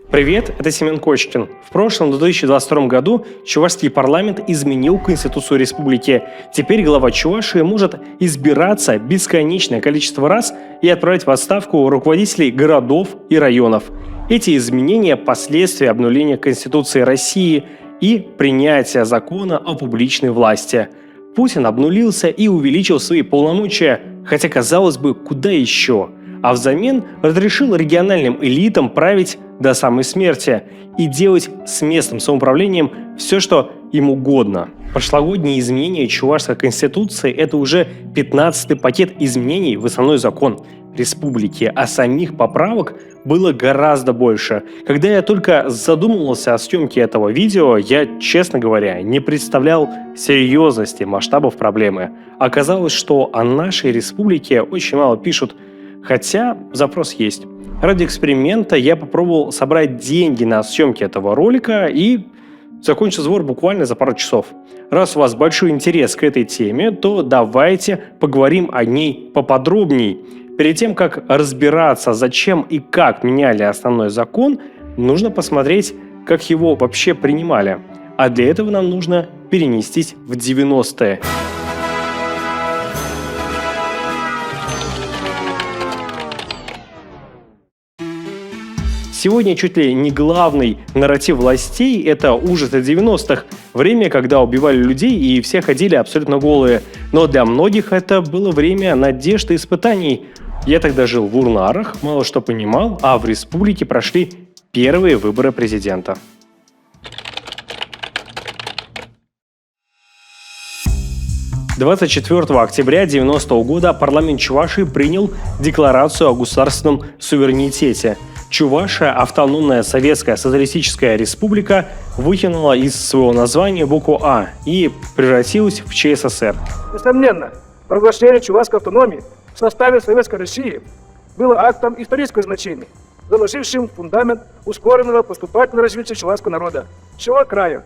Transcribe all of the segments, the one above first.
Привет, это Семен Кочкин. В прошлом, в 2022 году, чувашский парламент изменил Конституцию республики. Теперь глава Чувашии может избираться бесконечное количество раз и отправить в отставку руководителей городов и районов. Эти изменения – последствия обнуления Конституции России и принятия закона о публичной власти. Путин обнулился и увеличил свои полномочия, хотя, казалось бы, куда еще? А взамен разрешил региональным элитам править до самой смерти и делать с местным самоуправлением все, что им угодно. Прошлогодние изменения Чувашской Конституции – это уже 15-й пакет изменений в основной закон республики, а самих поправок было гораздо больше. Когда я только задумывался о съемке этого видео, я, честно говоря, не представлял серьезности масштабов проблемы. Оказалось, что о нашей республике очень мало пишут, хотя запрос есть. Ради эксперимента я попробовал собрать деньги на съемки этого ролика и закончил сбор буквально за пару часов. Раз у вас большой интерес к этой теме, то давайте поговорим о ней поподробней. Перед тем, как разбираться, зачем и как меняли основной закон, нужно посмотреть, как его вообще принимали. А для этого нам нужно перенестись в 90-е. Сегодня чуть ли не главный нарратив властей – это ужасы 90-х, время, когда убивали людей и все ходили абсолютно голые. Но для многих это было время надежд и испытаний. Я тогда жил в Урнарах, мало что понимал, а в республике прошли первые выборы президента. – 24 октября 1990 года парламент Чувашии принял Декларацию о государственном суверенитете. Чувашия, автономная советская социалистическая республика, выкинула из своего названия букву «А» и превратилась в ЧССР. Несомненно, проглашение чувашской автономии в составе Советской России было актом исторического значения, заложившим фундамент ускоренного поступательного развития чувашского народа, всего края.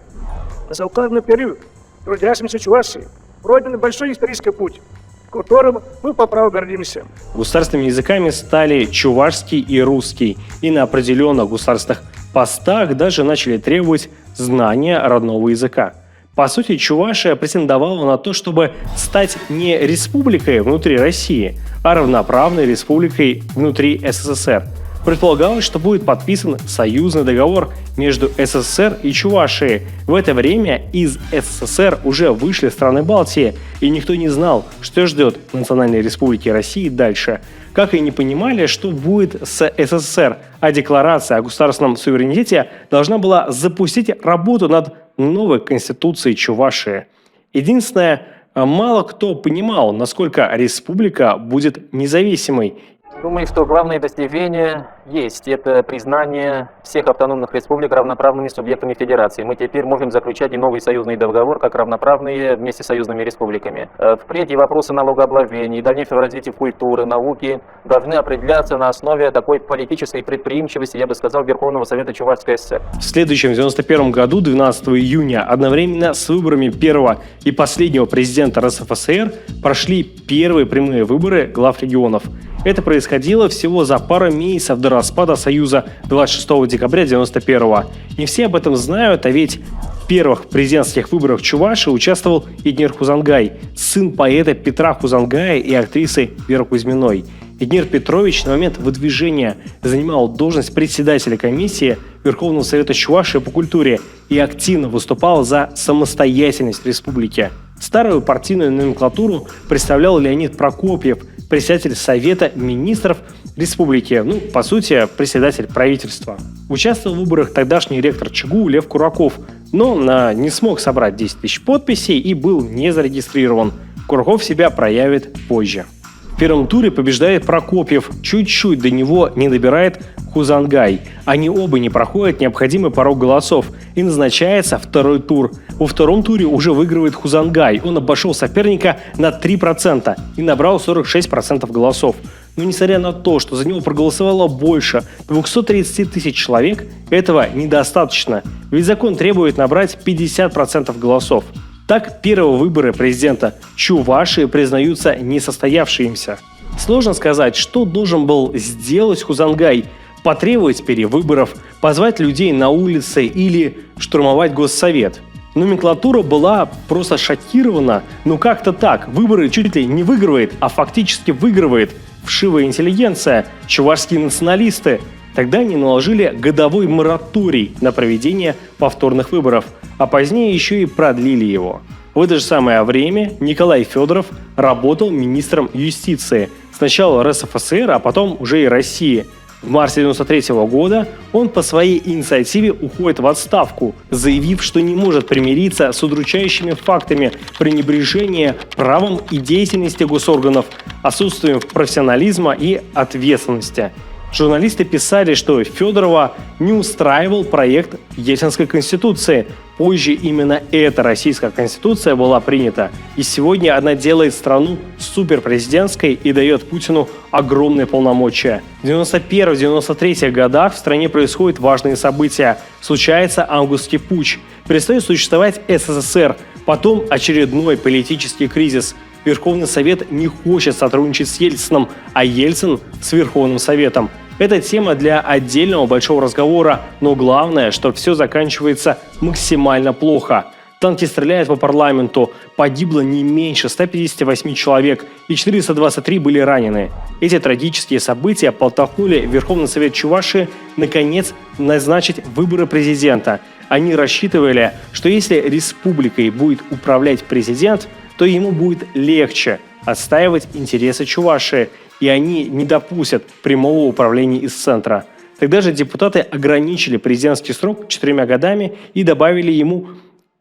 За указанный период трудящимся Чувашии пройден большой исторический путь, которым мы по праву гордимся. Государственными языками стали чувашский и русский, и на определенных государственных постах даже начали требовать знания родного языка. По сути, Чувашия претендовала на то, чтобы стать не республикой внутри России, а равноправной республикой внутри СССР. Предполагалось, что будет подписан союзный договор между СССР и Чувашией. В это время из СССР уже вышли страны Балтии, и никто не знал, что ждет Национальной Республики России дальше. Как и не понимали, что будет с СССР, а Декларация о государственном суверенитете должна была запустить работу над новой Конституцией Чувашии. Единственное, мало кто понимал, насколько республика будет независимой. Думаю, что главное достижение есть. Это признание всех автономных республик равноправными субъектами федерации. Мы теперь можем заключать и новый союзный договор, как равноправные вместе с союзными республиками. Впредь и вопросы налогообложения и дальнейшего развития культуры, науки должны определяться на основе такой политической предприимчивости, я бы сказал, Верховного Совета Чувашской ССР. В следующем 1991 году, 12 июня, одновременно с выборами первого и последнего президента РСФСР прошли первые прямые выборы глав регионов. Это происходило всего за пару месяцев до распада Союза 26 декабря 1991. Не все об этом знают, а ведь в первых президентских выборах Чувашии участвовал Эднир Хузангай, сын поэта Петра Хузангая и актрисы Веры Кузьминой. Эднир Петрович на момент выдвижения занимал должность председателя комиссии Верховного Совета Чувашии по культуре и активно выступал за самостоятельность республики. Старую партийную номенклатуру представлял Леонид Прокопьев, председатель Совета министров республики, по сути, председатель правительства. Участвовал в выборах тогдашний ректор ЧГУ Лев Кураков, но не смог собрать 10 тысяч подписей и был не зарегистрирован. Кураков себя проявит позже. В первом туре побеждает Прокопьев, чуть-чуть до него не добирает Хузангай. Они оба не проходят необходимый порог голосов, и назначается второй тур. Во втором туре уже выигрывает Хузангай. Он обошел соперника на 3% и набрал 46% голосов. Но несмотря на то, что за него проголосовало больше 230 тысяч человек, этого недостаточно, ведь закон требует набрать 50% голосов. Так, первые выборы президента Чувашии признаются несостоявшимися. Сложно сказать, что должен был сделать Хузангай: потребовать перевыборов, позвать людей на улицы или штурмовать Госсовет. Номенклатура была просто шокирована. Ну как-то так, выборы чуть ли не выигрывает, а фактически выигрывает вшивая интеллигенция, чувашские националисты. Тогда они наложили годовой мораторий на проведение повторных выборов, а позднее еще и продлили его. В это же самое время Николай Федоров работал министром юстиции. Сначала РСФСР, а потом уже и России. В марте 1993 года он по своей инициативе уходит в отставку, заявив, что не может примириться с удручающими фактами пренебрежения правом и деятельности госорганов, отсутствием профессионализма и ответственности. Журналисты писали, что Федорова не устраивал проект Ельцинской конституции. Позже именно эта российская конституция была принята. И сегодня она делает страну суперпрезидентской и дает Путину огромные полномочия. В 1991-1993 годах в стране происходят важные события. Случается августский путч. Перестает существовать СССР. Потом очередной политический кризис. Верховный Совет не хочет сотрудничать с Ельцином, а Ельцин с Верховным Советом. Это тема для отдельного большого разговора, но главное, что все заканчивается максимально плохо. Танки стреляют по парламенту, погибло не меньше 158 человек и 423 были ранены. Эти трагические события подтолкнули Верховный Совет Чувашии наконец назначить выборы президента. Они рассчитывали, что если республикой будет управлять президент, то ему будет легче отстаивать интересы Чувашии, и они не допустят прямого управления из центра. Тогда же депутаты ограничили президентский срок 4 годами и добавили ему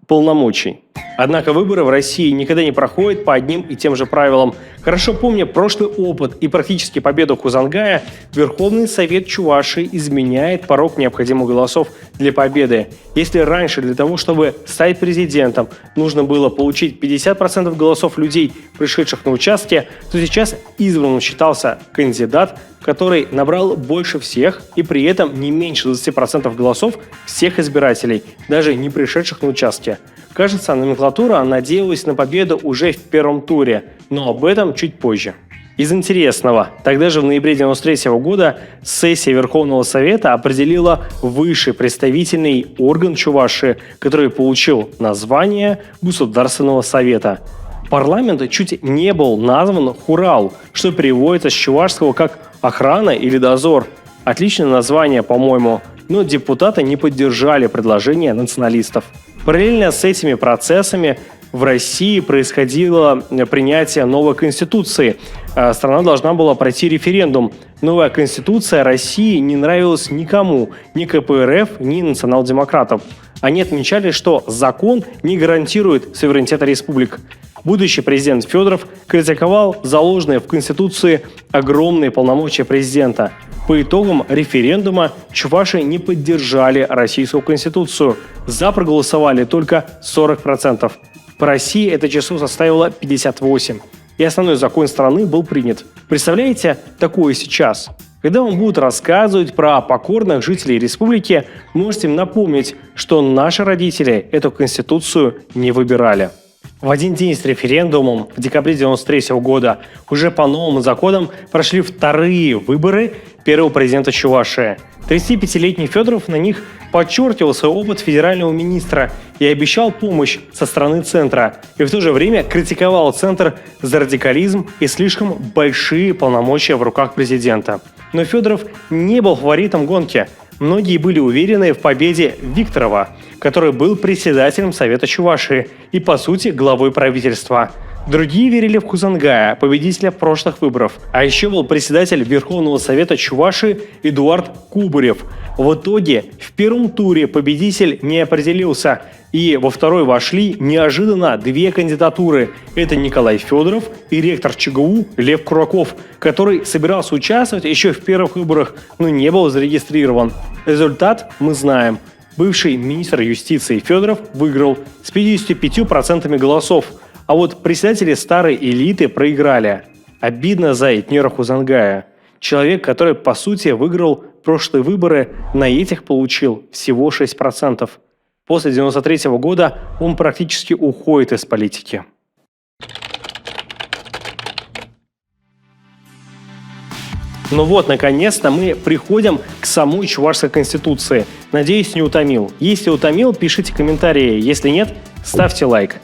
полномочий. Однако выборы в России никогда не проходят по одним и тем же правилам. Хорошо помня прошлый опыт и практически победу Хузангая, Верховный Совет Чувашии изменяет порог необходимых голосов для победы. Если раньше для того, чтобы стать президентом, нужно было получить 50% голосов людей, пришедших на участки, то сейчас избранным считался кандидат, который набрал больше всех и при этом не меньше 20% голосов всех избирателей, даже не пришедших на участки. Кажется, номенклатура надеялась на победу уже в первом туре, но об этом чуть позже. Из интересного, тогда же в ноябре 1993 года сессия Верховного Совета определила высший представительный орган Чувашии, который получил название Государственного Совета. Парламент чуть не был назван Хурал, что переводится с чувашского как «охрана» или «дозор». Отличное название, по-моему, но депутаты не поддержали предложение националистов. Параллельно с этими процессами в России происходило принятие новой конституции. Страна должна была пройти референдум. Новая конституция России не нравилась никому, ни КПРФ, ни национал-демократам. Они отмечали, что закон не гарантирует суверенитета республик. Будущий президент Федоров критиковал заложенные в Конституции огромные полномочия президента. По итогам референдума чуваши не поддержали российскую конституцию. За проголосовали только 40%. По России это число составило 58%. И основной закон страны был принят. Представляете такое сейчас? Когда вам будут рассказывать про покорных жителей республики, можете им напомнить, что наши родители эту конституцию не выбирали. В один день с референдумом в декабре 1993 года уже по новым законам прошли вторые выборы первого президента Чувашии. 35-летний Федоров на них подчеркивал свой опыт федерального министра и обещал помощь со стороны центра, и в то же время критиковал центр за радикализм и слишком большие полномочия в руках президента. Но Федоров не был фаворитом гонки. Многие были уверены в победе Викторова, который был председателем Совета Чувашии и, по сути, главой правительства. Другие верили в Хузангая, победителя прошлых выборов. А еще был председатель Верховного Совета Чувашии Эдуард Кубарев. В итоге в первом туре победитель не определился, и во второй вошли неожиданно две кандидатуры. Это Николай Федоров и ректор ЧГУ Лев Кураков, который собирался участвовать еще в первых выборах, но не был зарегистрирован. Результат мы знаем. Бывший министр юстиции Федоров выиграл с 55% голосов, а вот председатели старой элиты проиграли. Обидно за Этнера Хузангая. Человек, который, по сути, выиграл прошлые выборы, на этих получил всего 6%. После 1993 года он практически уходит из политики. Ну вот, наконец-то мы приходим к самой Чувашской конституции. Надеюсь, не утомил. Если утомил, пишите комментарии. Если нет, ставьте лайк.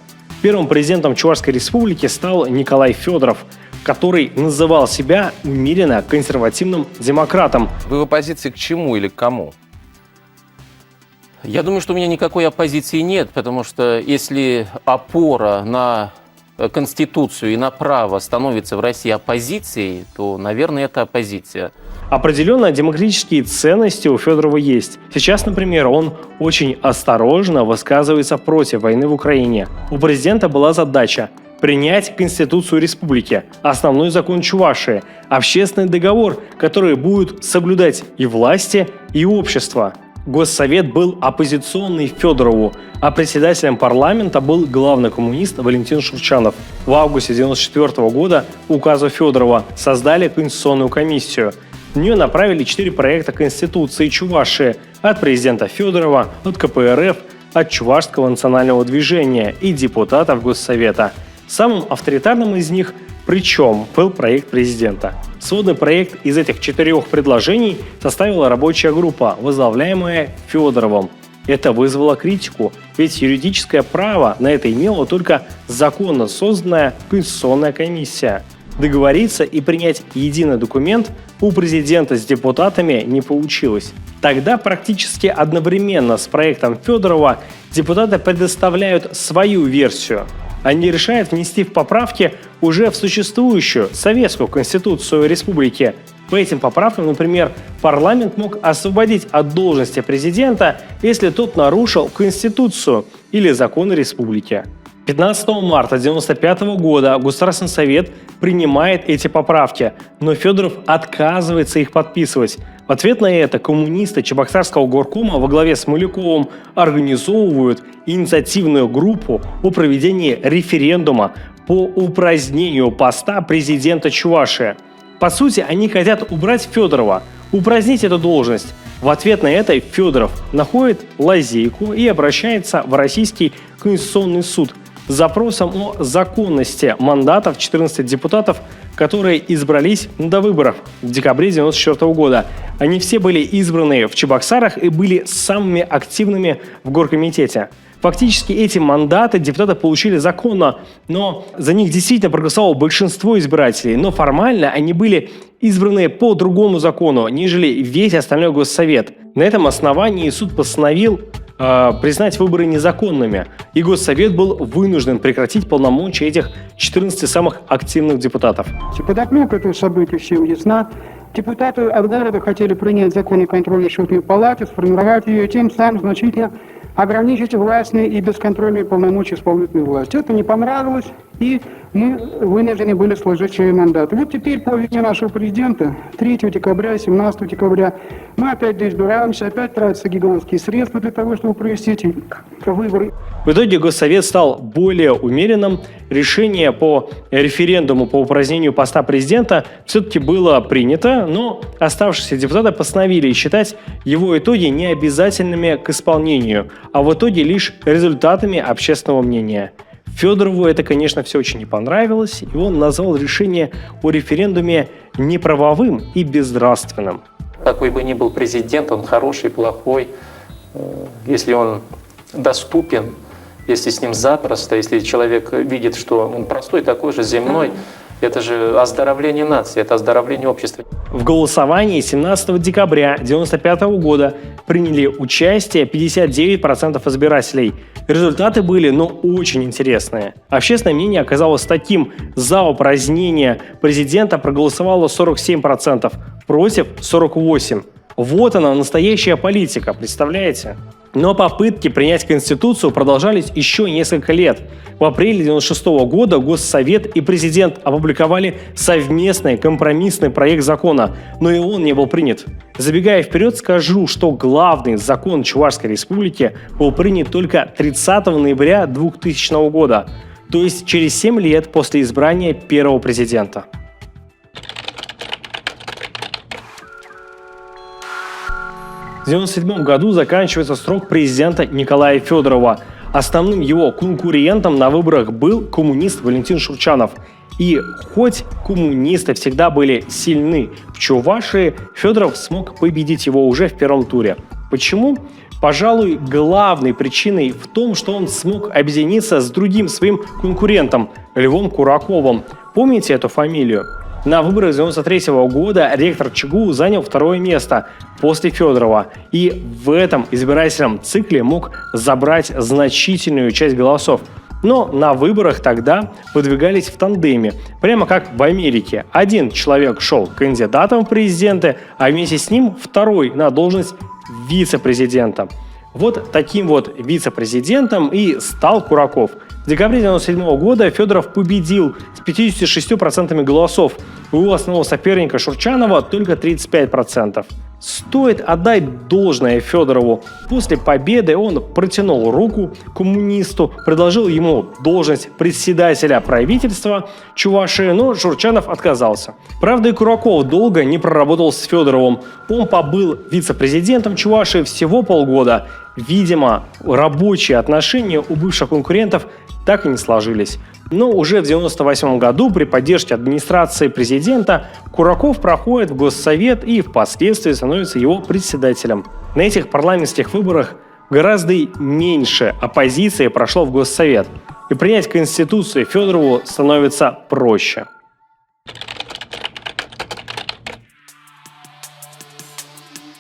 Первым президентом Чувашской республики стал Николай Федоров, который называл себя умеренно консервативным демократом. Вы в оппозиции к чему или к кому? Я думаю, что у меня никакой оппозиции нет, потому что если опора на Конституцию и на право становится в России оппозицией, то, наверное, это оппозиция. Определенно демократические ценности у Федорова есть. Сейчас, например, он очень осторожно высказывается против войны в Украине. У президента была задача принять Конституцию республики, основной закон Чувашии, общественный договор, который будет соблюдать и власти, и общество. Госсовет был оппозиционный Федорову, а председателем парламента был главный коммунист Валентин Шурчанов. В августе 1994 года по указу Федорова создали Конституционную комиссию. В нее направили 4 проекта Конституции Чувашии от президента Федорова, от КПРФ, от Чувашского национального движения и депутатов Госсовета. Самым авторитарным из них причем был проект президента. Сводный проект из этих 4 предложений составила рабочая группа, возглавляемая Федоровым. Это вызвало критику, ведь юридическое право на это имела только законно созданная Конституционная комиссия. Договориться и принять единый документ у президента с депутатами не получилось. Тогда практически одновременно с проектом Федорова депутаты предоставляют свою версию. Они решают внести в поправки уже в существующую советскую конституцию республики. По этим поправкам, например, парламент мог освободить от должности президента, если тот нарушил конституцию или законы республики. 15 марта 1995 года Государственный совет принимает эти поправки, но Федоров отказывается их подписывать. В ответ на это коммунисты Чебоксарского горкома во главе с Маляковым организовывают инициативную группу о проведении референдума по упразднению поста президента Чувашии. По сути, они хотят убрать Федорова, упразднить эту должность. В ответ на это Федоров находит лазейку и обращается в Российский конституционный суд с запросом о законности мандатов 14 депутатов, которые избрались до выборов в декабре 1994 года. Они все были избраны в Чебоксарах и были самыми активными в горкомитете. Фактически эти мандаты депутаты получили законно, но за них действительно проголосовало большинство избирателей, но формально они были избраны по другому закону, нежели весь остальной Госсовет. На этом основании суд постановил признать выборы незаконными, и Госсовет был вынужден прекратить полномочия этих 14 самых активных депутатов. Подоплека этого события всем ясна. Депутаты от города хотели принять закон о контрольно-счетной палате, сформировать ее и тем самым значительно ограничить властные и бесконтрольные полномочия исполнительной власти. Это не понравилось, и мы вынуждены были сложить свои мандаты. Вот теперь, по вине нашего президента, 3 декабря, 17 декабря, мы опять избираемся, опять тратятся гигантские средства для того, чтобы провести эти выборы. В итоге Госсовет стал более умеренным. Решение по референдуму по упразднению поста президента все-таки было принято, но оставшиеся депутаты постановили считать его итоги необязательными к исполнению, а в итоге лишь результатами общественного мнения. Федорову это, конечно, все очень не понравилось, и он назвал решение о референдуме неправовым и безнравственным. Какой бы ни был президент, он хороший, плохой, если он доступен, если с ним запросто, если человек видит, что он простой, такой же, земной, это же оздоровление нации, это оздоровление общества. В голосовании 17 декабря 1995 года приняли участие 59% избирателей. Результаты были, очень интересные. Общественное мнение оказалось таким: за упразднение президента проголосовало 47%, против 48%. Вот она, настоящая политика, представляете? Но попытки принять Конституцию продолжались еще несколько лет. В апреле 1996 года Госсовет и президент опубликовали совместный компромиссный проект закона, но и он не был принят. Забегая вперед, скажу, что главный закон Чувашской республики был принят только 30 ноября 2000 года, то есть через 7 лет после избрания первого президента. В 1997 году заканчивается срок президента Николая Федорова. Основным его конкурентом на выборах был коммунист Валентин Шурчанов. И хоть коммунисты всегда были сильны в Чувашии, Федоров смог победить его уже в первом туре. Почему? Пожалуй, главной причиной в том, что он смог объединиться с другим своим конкурентом Львом Кураковым. Помните эту фамилию? На выборах 1993 года ректор ЧГУ занял второе место после Федорова и в этом избирательном цикле мог забрать значительную часть голосов. Но на выборах тогда выдвигались в тандеме, прямо как в Америке. Один человек шел кандидатом в президенты, а вместе с ним второй на должность вице-президента. Вот таким вот вице-президентом и стал Кураков. В декабре 1997 года Федоров победил с 56% голосов. У его основного соперника Шурчанова только 35%. Стоит отдать должное Федорову. После победы он протянул руку коммунисту, предложил ему должность председателя правительства Чувашии, но Шурчанов отказался. Правда, и Кураков долго не проработал с Федоровым. Он побыл вице-президентом Чувашии всего полгода. Видимо, рабочие отношения у бывших конкурентов так и не сложились. Но уже в 1998 году при поддержке администрации президента Кураков проходит в Госсовет и впоследствии становится его председателем. На этих парламентских выборах гораздо меньше оппозиции прошло в Госсовет, и принять Конституцию Федорову становится проще.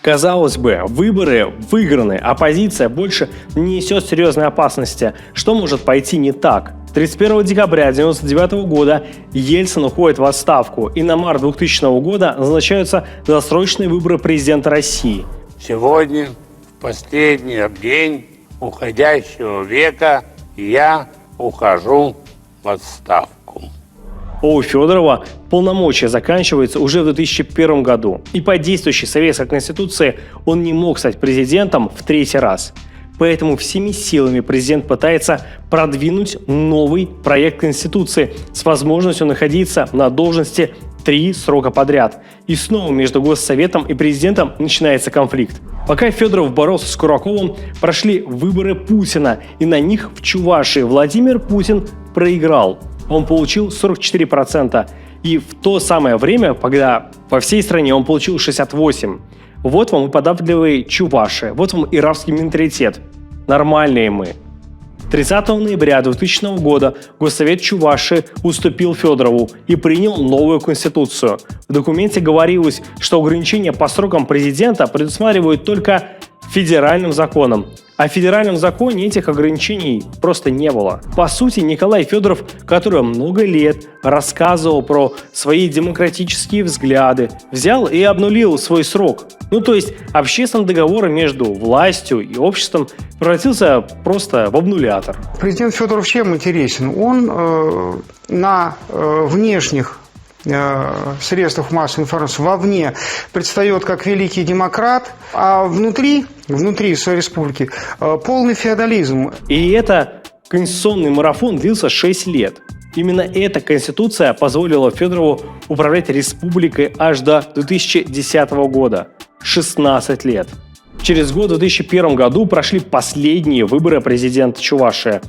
Казалось бы, выборы выиграны, оппозиция больше не несет серьезной опасности. Что может пойти не так? 31 декабря 1999 года Ельцин уходит в отставку, и на март 2000 года назначаются досрочные выборы президента России. Сегодня, в последний день уходящего века, я ухожу в отставку. У Федорова полномочия заканчиваются уже в 2001 году, и по действующей советской конституции он не мог стать президентом в третий раз. Поэтому всеми силами президент пытается продвинуть новый проект Конституции с возможностью находиться на должности 3 срока подряд. И снова между Госсоветом и президентом начинается конфликт. Пока Федоров боролся с Кураковым, прошли выборы Путина, и на них в Чувашии Владимир Путин проиграл. Он получил 44%. И в то самое время, когда по всей стране он получил 68%. Вот вам и податливые чуваши, вот вам и рабский менталитет. Нормальные мы. 30 ноября 2000 года Госсовет Чувашии уступил Федорову и принял новую конституцию. В документе говорилось, что ограничения по срокам президента предусматривают только федеральным законом. А в федеральном законе этих ограничений просто не было. По сути, Николай Федоров, который много лет рассказывал про свои демократические взгляды, взял и обнулил свой срок. То есть общественный договор между властью и обществом превратился просто в обнулятор. Президент Федоров чем интересен? Он на внешних средствах массовой информации вовне предстает как великий демократ, а внутри своей республики полный феодализм. И это конституционный марафон длился 6 лет. Именно эта конституция позволила Федорову управлять республикой аж до 2010 года. 16 лет. Через год, в 2001 году, прошли последние выборы президента Чувашии.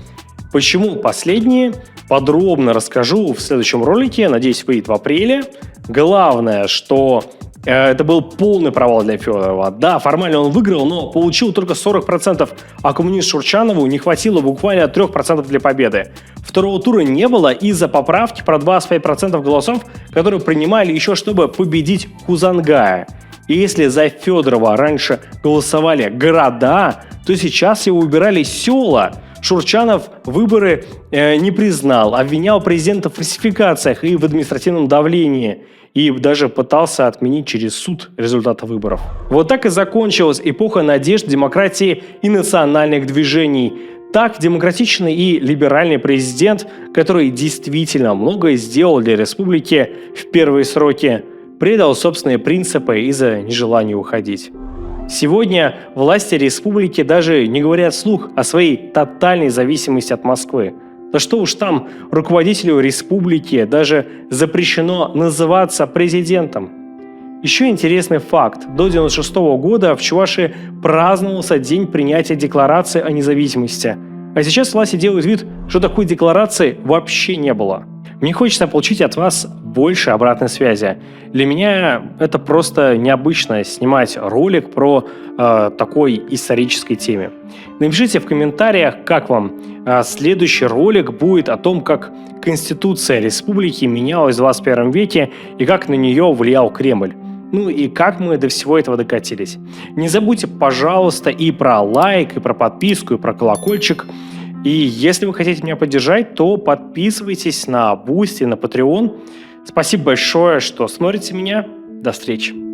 Почему последние? Подробно расскажу в следующем ролике, надеюсь, выйдет в апреле. Главное, что это был полный провал для Федорова. Да, формально он выиграл, но получил только 40%, а коммунист Шурчанову не хватило буквально 3% для победы. Второго тура не было из-за поправки про 25% голосов, которые принимали еще, чтобы победить Хузангая. И если за Федорова раньше голосовали города, то сейчас его выбирали села. Шурчанов выборы не признал, обвинял президента в фальсификациях и в административном давлении. И даже пытался отменить через суд результаты выборов. Вот так и закончилась эпоха надежд, демократии и национальных движений. Так демократичный и либеральный президент, который действительно многое сделал для республики в первые сроки, предал собственные принципы из-за нежелания уходить. Сегодня власти республики даже не говорят вслух о своей тотальной зависимости от Москвы. Да что уж там, руководителю республики даже запрещено называться президентом. Еще интересный факт. До 1996 года в Чувашии праздновался день принятия декларации о независимости. А сейчас власти делают вид, что такой декларации вообще не было. Мне хочется получить от вас больше обратной связи. Для меня это просто необычно снимать ролик про такой исторической теме. Напишите в комментариях, как вам. Следующий ролик будет о том, как Конституция республики менялась в 21 веке и как на нее влиял Кремль. Ну и как мы до всего этого докатились. Не забудьте, пожалуйста, и про лайк, и про подписку, и про колокольчик. И если вы хотите меня поддержать, то подписывайтесь на Boosty, на Patreon. Спасибо большое, что смотрите меня. До встречи.